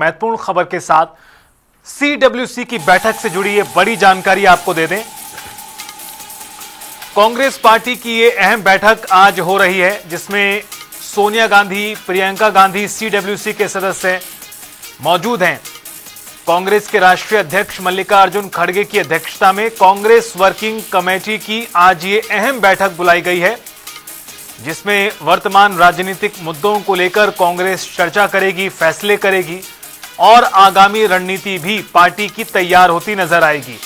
महत्वपूर्ण खबर के साथ सीडब्ल्यूसी की बैठक से जुड़ी ये बड़ी जानकारी आपको दे दें। कांग्रेस पार्टी की ये अहम बैठक आज हो रही है, जिसमें सोनिया गांधी, प्रियंका गांधी सीडब्ल्यूसी के सदस्य मौजूद हैं। कांग्रेस के राष्ट्रीय अध्यक्ष मल्लिकार्जुन खड़गे की अध्यक्षता में कांग्रेस वर्किंग कमेटी की आज ये अहम बैठक बुलाई गई है, जिसमें वर्तमान राजनीतिक मुद्दों को लेकर कांग्रेस चर्चा करेगी, फैसले करेगी और आगामी रणनीति भी पार्टी की तैयार होती नजर आएगी।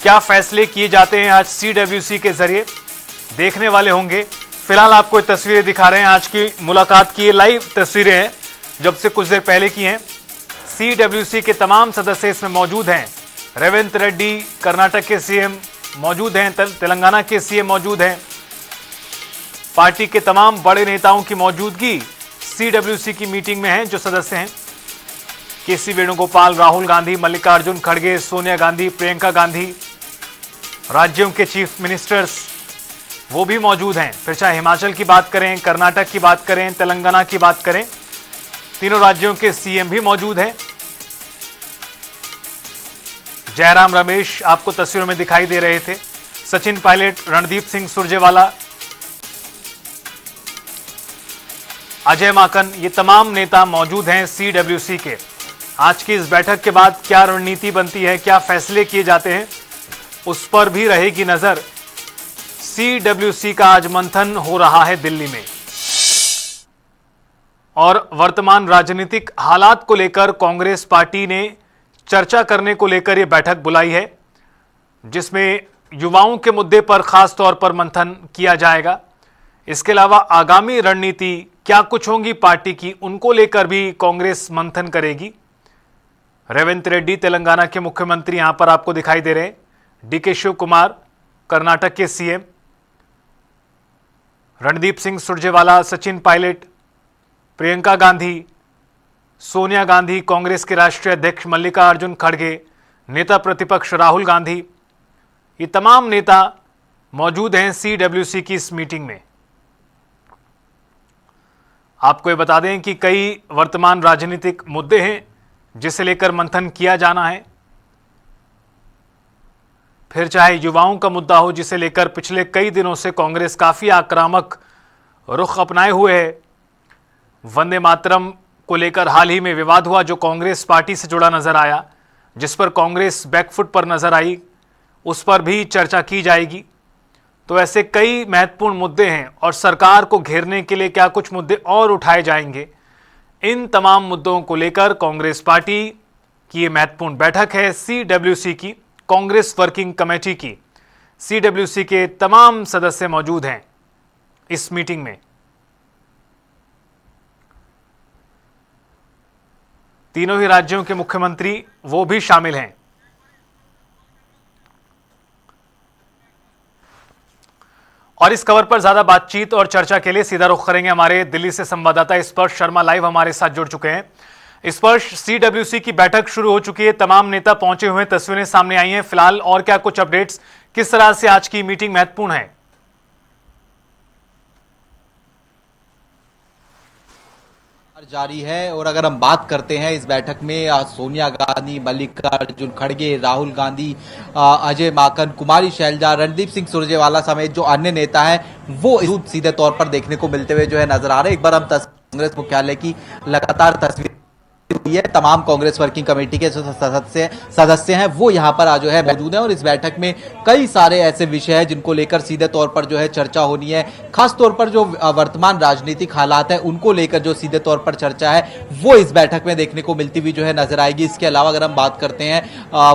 क्या फैसले किए जाते हैं आज सीडब्ल्यूसी के जरिए, देखने वाले होंगे। फिलहाल आपको तस्वीरें दिखा रहे हैं, आज की मुलाकात की ये लाइव तस्वीरें हैं, जब से कुछ देर पहले की हैं। सीडब्ल्यूसी के तमाम सदस्य इसमें मौजूद हैं। रेवंत रेड्डी कर्नाटक के सीएम मौजूद हैं, तेलंगाना के सीएम मौजूद हैं। पार्टी के तमाम बड़े नेताओं की मौजूदगी सीडब्ल्यूसी की मीटिंग में है। जो सदस्य हैं केसी वेणुगोपाल, राहुल गांधी, मल्लिकार्जुन खड़गे, सोनिया गांधी, प्रियंका गांधी, राज्यों के चीफ मिनिस्टर्स वो भी मौजूद हैं। फिर चाहे हिमाचल की बात करें, कर्नाटक की बात करें, तेलंगाना की बात करें, तीनों राज्यों के सीएम भी मौजूद हैं। जयराम रमेश आपको तस्वीरों में दिखाई दे रहे थे, सचिन पायलट, रणदीप सिंह सुरजेवाला, अजय माकन, ये तमाम नेता मौजूद हैं सीडब्ल्यूसी के। आज की इस बैठक के बाद क्या रणनीति बनती है, क्या फैसले किए जाते हैं, उस पर भी रहेगी नजर। सीडब्ल्यूसी का आज मंथन हो रहा है दिल्ली में और वर्तमान राजनीतिक हालात को लेकर कांग्रेस पार्टी ने चर्चा करने को लेकर यह बैठक बुलाई है, जिसमें युवाओं के मुद्दे पर खास तौर पर मंथन किया जाएगा। इसके अलावा आगामी रणनीति क्या कुछ होंगी पार्टी की, उनको लेकर भी कांग्रेस मंथन करेगी। रेवंत रेड्डी तेलंगाना के मुख्यमंत्री यहां पर आपको दिखाई दे रहे हैं, डीके शिव कुमार कर्नाटक के सीएम, रणदीप सिंह सुरजेवाला, सचिन पायलट, प्रियंका गांधी, सोनिया गांधी, कांग्रेस के राष्ट्रीय अध्यक्ष मल्लिकार्जुन खड़गे, नेता प्रतिपक्ष राहुल गांधी, ये तमाम नेता मौजूद हैं सीडब्ल्यूसी की इस मीटिंग में। आपको ये बता दें कि कई वर्तमान राजनीतिक मुद्दे हैं जिसे लेकर मंथन किया जाना है। फिर चाहे युवाओं का मुद्दा हो, जिसे लेकर पिछले कई दिनों से कांग्रेस काफी आक्रामक रुख अपनाए हुए है। वंदे मातरम को लेकर हाल ही में विवाद हुआ, जो कांग्रेस पार्टी से जुड़ा नजर आया, जिस पर कांग्रेस बैकफुट पर नजर आई, उस पर भी चर्चा की जाएगी। तो ऐसे कई महत्वपूर्ण मुद्दे हैं और सरकार को घेरने के लिए क्या कुछ मुद्दे और उठाए जाएंगे, इन तमाम मुद्दों को लेकर कांग्रेस पार्टी की ये महत्वपूर्ण बैठक है सीडब्ल्यूसी की, कांग्रेस वर्किंग कमेटी की। सीडब्ल्यूसी के तमाम सदस्य मौजूद हैं इस मीटिंग में। तीनों ही राज्यों के मुख्यमंत्री वो भी शामिल हैं। और इस खबर पर ज्यादा बातचीत और चर्चा के लिए सीधा रुख करेंगे हमारे दिल्ली से संवाददाता स्पर्श शर्मा, लाइव हमारे साथ जुड़ चुके हैं। स्पर्श, सीडब्ल्यूसी की बैठक शुरू हो चुकी है, तमाम नेता पहुंचे हुए, तस्वीरें सामने आई हैं। फिलहाल और क्या कुछ अपडेट्स, किस तरह से आज की मीटिंग महत्वपूर्ण है? जारी है। और अगर हम बात करते हैं इस बैठक में सोनिया गांधी, मल्लिकार्जुन खड़गे, राहुल गांधी, अजय माकन, कुमारी शैलजा, रणदीप सिंह सुरजेवाला समेत जो अन्य नेता हैं वो सीधे तौर पर देखने को मिलते हुए जो है नजर आ रहे हैं। एक बार हम कांग्रेस मुख्यालय की लगातार तस्वीर हुई है, तमाम कांग्रेस वर्किंग कमेटी के जो सदस्य हैं वो यहाँ पर आज जो है मौजूद हैं और इस बैठक में कई सारे ऐसे विषय हैं जिनको लेकर सीधे तौर पर जो है चर्चा होनी है। खास तौर पर जो वर्तमान राजनीतिक हालात है उनको लेकर जो सीधे तौर पर चर्चा है वो इस बैठक में देखने को मिलती हुई जो है नजर आएगी। इसके अलावा अगर हम बात करते हैं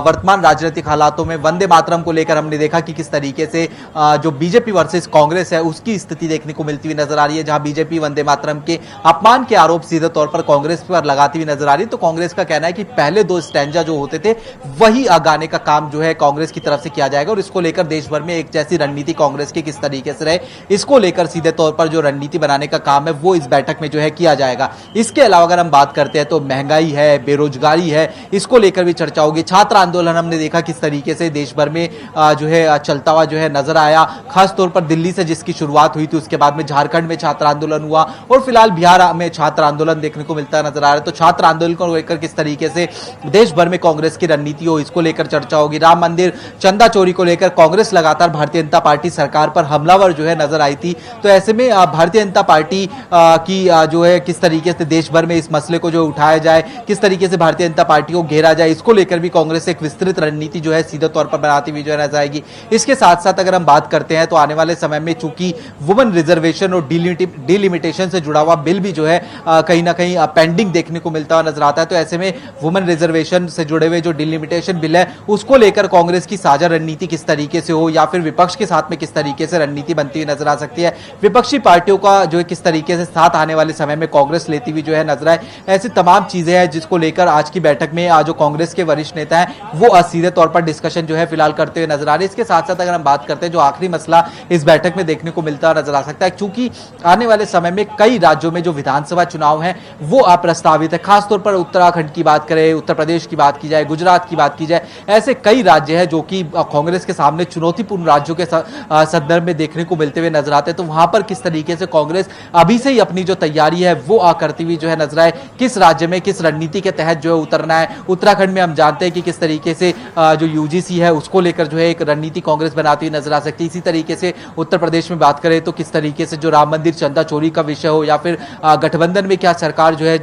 वर्तमान राजनीतिक हालातों में वंदे मातरम को लेकर हमने देखा कि किस तरीके से जो बीजेपी वर्सेस कांग्रेस है उसकी स्थिति देखने को मिलती हुई नजर आ रही है, जहां बीजेपी वंदे मातरम के अपमान के आरोप सीधे तौर पर कांग्रेस पर लगाती हुई नजर आ रही है। तो कांग्रेस का कहना है कि पहले दो स्टैंजा जो होते थे वही गाने का काम जो है कांग्रेस की तरफ से किया जाएगा और इसको लेकर देश भर में एक जैसी रणनीति कांग्रेस की किस तरीके से रहे, इसको लेकर सीधे तौर पर जो रणनीति बनाने का काम है वो इस बैठक में जो है किया जाएगा। इसके अलावा अगर हम बात करते हैं तो महंगाई है, बेरोजगारी है, इसको लेकर भी चर्चा होगी। छात्र आंदोलन हमने देखा किस तरीके से देश भर में जो है चलता हुआ जो है नजर आया, खासतौर पर दिल्ली से जिसकी शुरुआत हुई थी, उसके बाद में झारखंड में छात्र आंदोलन हुआ और फिलहाल बिहार में छात्र आंदोलन देखने को मिलता नजर आ रहा है। तो छात्र आंदोलन बिल को लेकर किस तरीके से देश भर में कांग्रेस की रणनीति हो, इसको लेकर चर्चा होगी। राम मंदिर चंदा चोरी को लेकर कांग्रेस लगातार भारतीय जनता पार्टी सरकार पर हमलावर जो है नजर आई थी, तो ऐसे में भारतीय जनता पार्टी की जो है किस तरीके से देश भर में इस मसले को जो उठाया जाए, किस तरीके से भारतीय जनता पार्टी को घेरा जाए, इसको लेकर भी कांग्रेस एक विस्तृत रणनीति जो है सीधे तौर पर बनाती हुई जो नजर आएगी। इसके साथ साथ अगर हम बात करते हैं तो आने वाले समय में चूंकि वुमेन रिजर्वेशन और डिलिमिटेशन से जुड़ा हुआ बिल भी जो है कहीं ना कहीं पेंडिंग देखने को मिलता हुआ नजर आता है, तो ऐसे में वुमेन रिजर्वेशन से जुड़े हुए जो डिलिमिटेशन बिल है उसको लेकर कांग्रेस की साझा रणनीति किस तरीके से हो या फिर विपक्ष के साथ में किस तरीके से रणनीति बनती हुई नजर आ सकती है, विपक्षी पार्टियों का जो है किस तरीके से साथ आने वाले समय में कांग्रेस लेती हुई जो है नजर आए, ऐसी तमाम चीजें हैं जिसको लेकर आज की बैठक में जो कांग्रेस के वरिष्ठ नेता हैं वो सीधे तौर पर डिस्कशन जो है फिलहाल करते हुए नजर आ रहे हैं। इसके साथ साथ अगर हम बात करते हैं जो आखिरी मसला इस बैठक में देखने को मिलता नजर आ सकता है, क्योंकि आने वाले समय में कई राज्यों में जो विधानसभा चुनाव है वो प्रस्तावित है, खासतौर पर उत्तराखंड की बात करें, उत्तर प्रदेश की बात की जाए, गुजरात की बात की जाए, ऐसे कई राज्य हैं जो कि कांग्रेस के सामने चुनौतीपूर्ण राज्यों के संदर्भ में देखने को मिलते हुए नजर आते हैं। तो वहां पर किस तरीके से कांग्रेस अभी से ही अपनी जो तैयारी है वो करती हुई जो है नजर आए, किस राज्य में किस रणनीति के तहत जो है उतरना है। उत्तराखंड में हम जानते हैं कि किस तरीके से जो यूजीसी है उसको लेकर जो है एक रणनीति कांग्रेस बनाती हुई नजर आ सकती है। इसी तरीके से उत्तर प्रदेश में बात करें तो किस तरीके से जो राम मंदिर चंदा चोरी का विषय हो या फिर गठबंधन में क्या सरकार जो है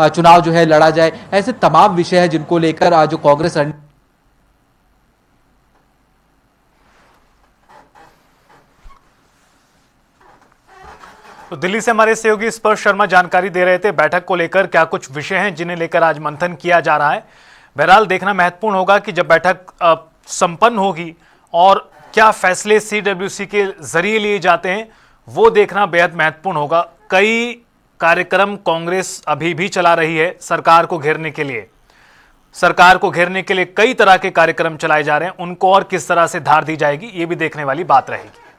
चुनाव जो है लड़ा जाए, ऐसे तमाम विषय हैं जिनको लेकर जो कांग्रेस तो दिल्ली से हमारे सहयोगी स्पर्श शर्मा जानकारी दे रहे थे बैठक को लेकर क्या कुछ विषय हैं जिन्हें लेकर आज मंथन किया जा रहा है। बहरहाल देखना महत्वपूर्ण होगा कि जब बैठक संपन्न होगी और क्या फैसले सीडब्ल्यूसी के जरिए लिए जाते हैं वो देखना बेहद महत्वपूर्ण होगा। कई कार्यक्रम कांग्रेस अभी भी चला रही है सरकार को घेरने के लिए, कई तरह के कार्यक्रम चलाए जा रहे हैं, उनको और किस तरह से धार दी जाएगी ये भी देखने वाली बात रहेगी।